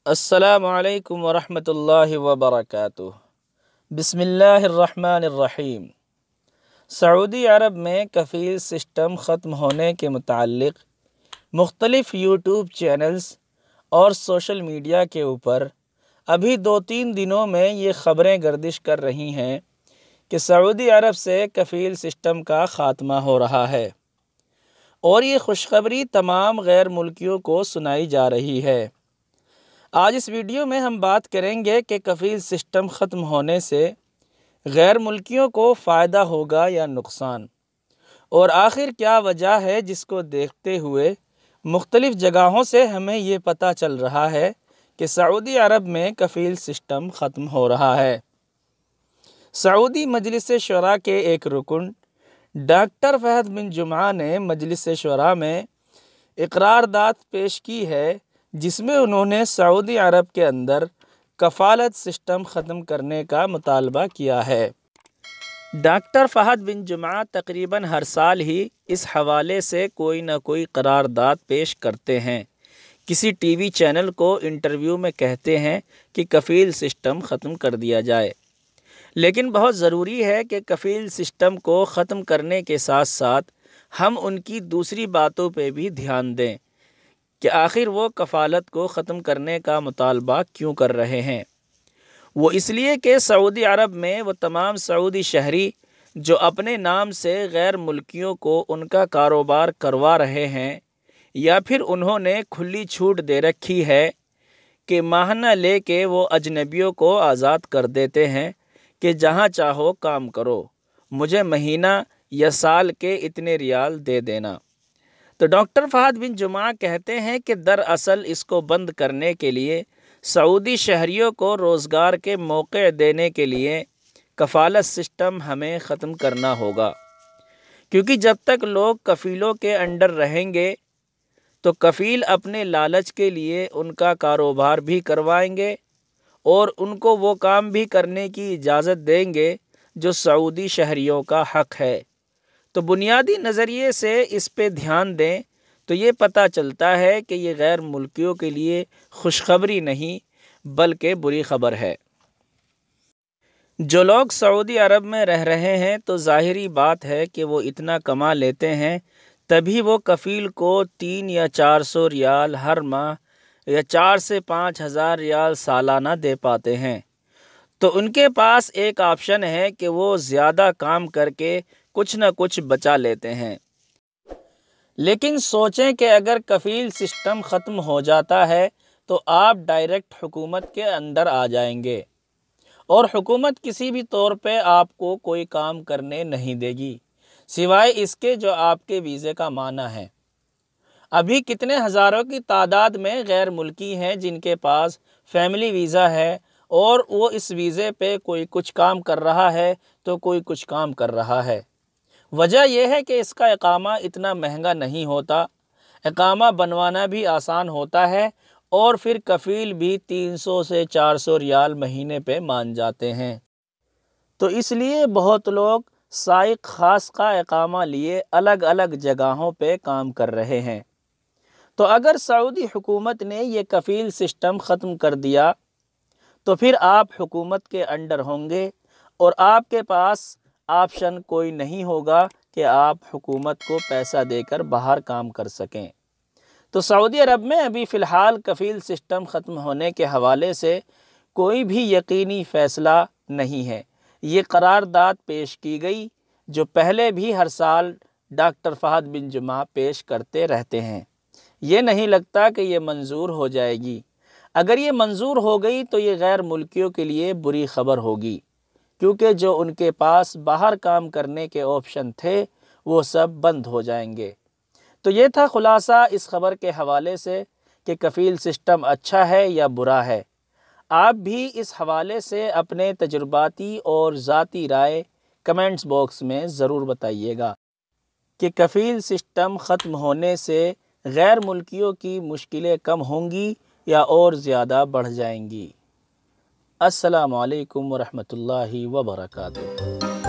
السلام علیکم ورحمۃ اللہ وبرکاتہ۔ بسم اللہ الرحمن الرحیم۔ سعودی عرب میں کفیل سسٹم ختم ہونے کے متعلق مختلف یوٹیوب چینلز اور سوشل میڈیا کے اوپر ابھی 2-3 دنوں میں یہ خبریں گردش کر رہی ہیں کہ سعودی عرب سے کفیل سسٹم کا خاتمہ ہو رہا ہے، اور یہ خوشخبری تمام غیر ملکیوں کو سنائی جا رہی ہے۔ آج اس ویڈیو میں ہم بات کریں گے کہ کفیل سسٹم ختم ہونے سے غیر ملکیوں کو فائدہ ہوگا یا نقصان، اور آخر کیا وجہ ہے جس کو دیکھتے ہوئے مختلف جگہوں سے ہمیں یہ پتہ چل رہا ہے کہ سعودی عرب میں کفیل سسٹم ختم ہو رہا ہے۔ سعودی مجلس شورا کے ایک رکن ڈاکٹر فہد بن جمعہ نے مجلس شورا میں اقرارداد پیش کی ہے، جس میں انہوں نے سعودی عرب کے اندر کفالت سسٹم ختم کرنے کا مطالبہ کیا ہے۔ ڈاکٹر فہد بن جمعہ تقریباً ہر سال ہی اس حوالے سے کوئی نہ کوئی قرارداد پیش کرتے ہیں، کسی ٹی وی چینل کو انٹرویو میں کہتے ہیں کہ کفیل سسٹم ختم کر دیا جائے، لیکن بہت ضروری ہے کہ کفیل سسٹم کو ختم کرنے کے ساتھ ساتھ ہم ان کی دوسری باتوں پہ بھی دھیان دیں کہ آخر وہ کفالت کو ختم کرنے کا مطالبہ کیوں کر رہے ہیں۔ وہ اس لیے کہ سعودی عرب میں وہ تمام سعودی شہری جو اپنے نام سے غیر ملکیوں کو ان کا کاروبار کروا رہے ہیں، یا پھر انہوں نے کھلی چھوٹ دے رکھی ہے کہ ماہانہ لے کے وہ اجنبیوں کو آزاد کر دیتے ہیں کہ جہاں چاہو کام کرو، مجھے مہینہ یا سال کے اتنے ریال دے دینا۔ تو ڈاکٹر فہد بن جمعہ کہتے ہیں کہ دراصل اس کو بند کرنے کے لیے سعودی شہریوں کو روزگار کے موقع دینے کے لیے کفالت سسٹم ہمیں ختم کرنا ہوگا، کیونکہ جب تک لوگ کفیلوں کے انڈر رہیں گے تو کفیل اپنے لالچ کے لیے ان کا کاروبار بھی کروائیں گے اور ان کو وہ کام بھی کرنے کی اجازت دیں گے جو سعودی شہریوں کا حق ہے۔ تو بنیادی نظریے سے اس پہ دھیان دیں تو یہ پتہ چلتا ہے کہ یہ غیر ملکیوں کے لیے خوشخبری نہیں بلکہ بری خبر ہے۔ جو لوگ سعودی عرب میں رہ رہے ہیں تو ظاہری بات ہے کہ وہ اتنا کما لیتے ہیں، تبھی وہ کفیل کو 300 یا 400 ریال ہر ماہ یا 4 سے 5 ہزار ریال سالانہ دے پاتے ہیں۔ تو ان کے پاس ایک آپشن ہے کہ وہ زیادہ کام کر کے کچھ نہ کچھ بچا لیتے ہیں۔ لیکن سوچیں کہ اگر کفیل سسٹم ختم ہو جاتا ہے تو آپ ڈائریکٹ حکومت کے اندر آ جائیں گے، اور حکومت کسی بھی طور پہ آپ کو کوئی کام کرنے نہیں دے گی سوائے اس کے جو آپ کے ویزے کا معنی ہے۔ ابھی کتنے ہزاروں کی تعداد میں غیر ملکی ہیں جن کے پاس فیملی ویزا ہے، اور وہ اس ویزے پہ کوئی کچھ کام کر رہا ہے تو کوئی کچھ کام کر رہا ہے۔ وجہ یہ ہے کہ اس کا اقامہ اتنا مہنگا نہیں ہوتا، اقامہ بنوانا بھی آسان ہوتا ہے، اور پھر کفیل بھی 300 سے 400 ریال مہینے پہ مان جاتے ہیں۔ تو اس لیے بہت لوگ سائق خاص کا اقامہ لیے الگ الگ جگہوں پہ کام کر رہے ہیں۔ تو اگر سعودی حکومت نے یہ کفیل سسٹم ختم کر دیا تو پھر آپ حکومت کے انڈر ہوں گے، اور آپ کے پاس آپشن کوئی نہیں ہوگا کہ آپ حکومت کو پیسہ دے کر باہر کام کر سکیں۔ تو سعودی عرب میں ابھی فی الحال کفیل سسٹم ختم ہونے کے حوالے سے کوئی بھی یقینی فیصلہ نہیں ہے۔ یہ قرارداد پیش کی گئی جو پہلے بھی ہر سال ڈاکٹر فہد بن جمعہ پیش کرتے رہتے ہیں۔ یہ نہیں لگتا کہ یہ منظور ہو جائے گی۔ اگر یہ منظور ہو گئی تو یہ غیر ملکیوں کے لیے بری خبر ہوگی، کیونکہ جو ان کے پاس باہر کام کرنے کے آپشن تھے وہ سب بند ہو جائیں گے۔ تو یہ تھا خلاصہ اس خبر کے حوالے سے کہ کفیل سسٹم اچھا ہے یا برا ہے۔ آپ بھی اس حوالے سے اپنے تجرباتی اور ذاتی رائے کمنٹس باکس میں ضرور بتائیے گا کہ کفیل سسٹم ختم ہونے سے غیر ملکیوں کی مشکلیں کم ہوں گی یا اور زیادہ بڑھ جائیں گی۔ السلام علیکم ورحمۃ اللہ وبرکاتہ۔